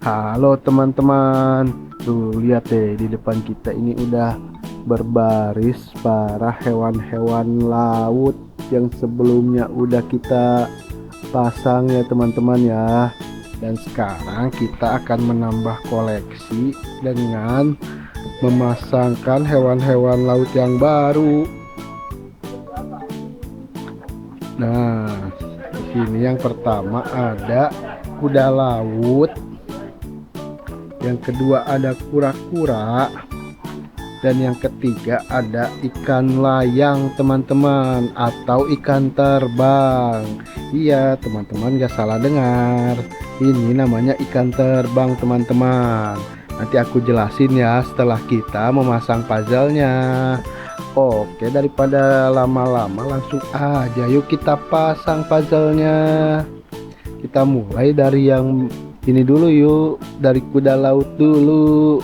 Halo teman-teman, tuh lihat deh di depan kita ini udah berbaris para hewan-hewan laut yang sebelumnya udah kita pasang ya teman-teman ya. Dan sekarang kita akan menambah koleksi dengan memasangkan hewan-hewan laut yang baru. Nah, di sini yang pertama ada kuda laut. Yang kedua ada kura-kura, dan yang ketiga ada ikan layang teman-teman, atau ikan terbang. Iya teman-teman, gak salah dengar, ini namanya ikan terbang teman-teman. Nanti aku jelasin ya setelah kita memasang puzzle-nya. Oke, daripada lama-lama langsung aja yuk kita pasang puzzle-nya. Kita mulai dari yang ini dulu yuk, dari kuda laut dulu.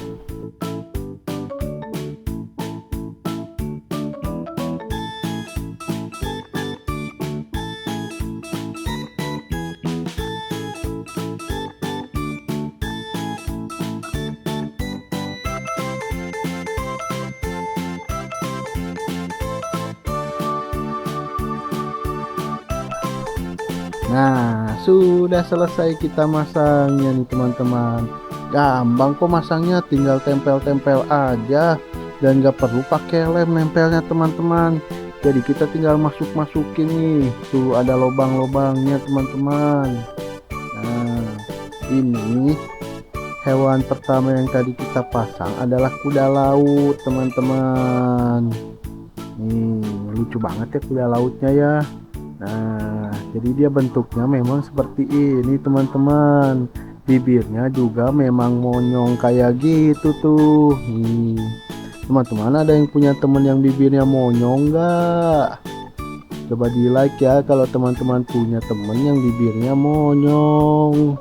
Nah, sudah selesai kita masangnya nih teman-teman. Gampang kok masangnya, tinggal tempel-tempel aja dan gak perlu pakai lem nempelnya teman-teman. Jadi kita tinggal masukin nih, tuh ada lubang-lubangnya teman-teman. Nah, ini hewan pertama yang tadi kita pasang adalah kuda laut teman-teman. Nih, lucu banget ya kuda lautnya ya. Nah, jadi dia bentuknya memang seperti ini teman-teman. Bibirnya juga memang monyong kayak gitu tuh. Nih, teman-teman ada yang punya temen yang bibirnya monyong nggak? Coba di like ya kalau teman-teman punya temen yang bibirnya monyong.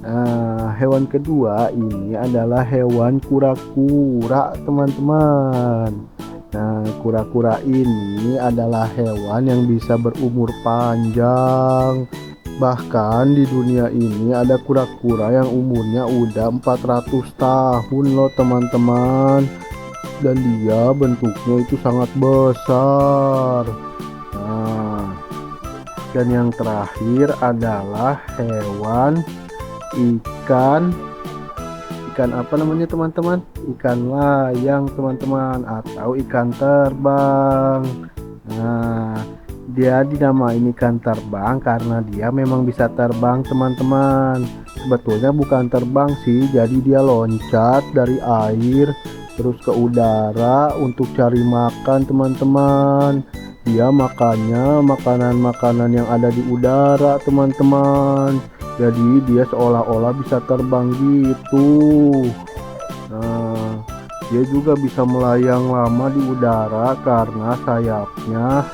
Nah, hewan kedua ini adalah hewan kura-kura teman-teman. Nah, kura-kura ini adalah hewan yang bisa berumur panjang. Bahkan di dunia ini ada kura-kura yang umurnya udah 400 tahun loh teman-teman. Dan dia bentuknya itu sangat besar. Nah, dan yang terakhir adalah hewan ikan apa namanya teman-teman, ikan layang teman-teman, atau ikan terbang. Nah, dia dinamain ikan terbang karena dia memang bisa terbang teman-teman. Sebetulnya bukan terbang sih, jadi dia loncat dari air terus ke udara untuk cari makan teman-teman. Dia makannya makanan-makanan yang ada di udara teman-teman. Jadi dia seolah-olah bisa terbang gitu. Nah, dia juga bisa melayang lama di udara karena sayapnya,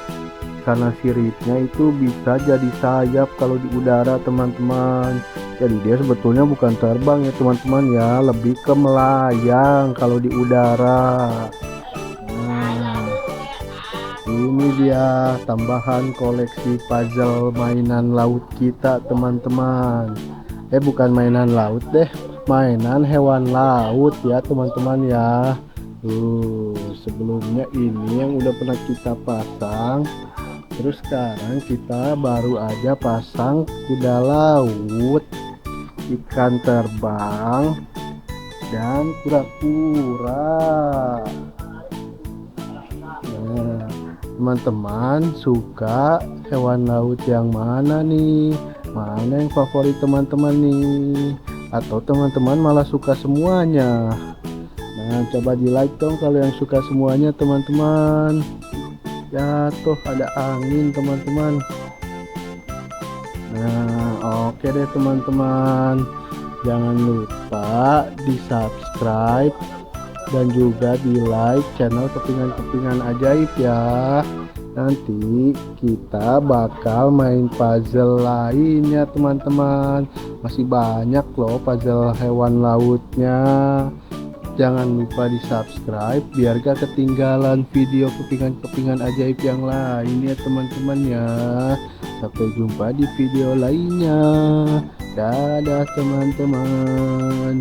karena siripnya itu bisa jadi sayap kalau di udara teman-teman. Jadi dia sebetulnya bukan terbang ya teman-teman ya, lebih ke melayang kalau di udara. Ini dia tambahan koleksi puzzle mainan laut kita teman-teman. Bukan mainan laut deh, mainan hewan laut ya teman-teman ya. Sebelumnya ini yang udah pernah kita pasang. Terus sekarang kita baru aja pasang kuda laut, ikan terbang, dan kura-kura. Nah, teman-teman suka hewan laut yang mana nih? Mana yang favorit teman-teman nih? Atau teman-teman malah suka semuanya? Nah, coba di like dong kalau yang suka semuanya teman-teman. Ya tuh ada angin teman-teman. Nah, oke deh teman-teman. Jangan lupa di subscribe dan juga di like channel kepingan-kepingan ajaib ya. Nanti kita bakal main puzzle lainnya teman-teman. Masih banyak loh puzzle hewan lautnya. Jangan lupa di subscribe biar gak ketinggalan video kepingan-kepingan ajaib yang lain ya teman-teman ya. Sampai jumpa di video lainnya. Dadah teman-teman.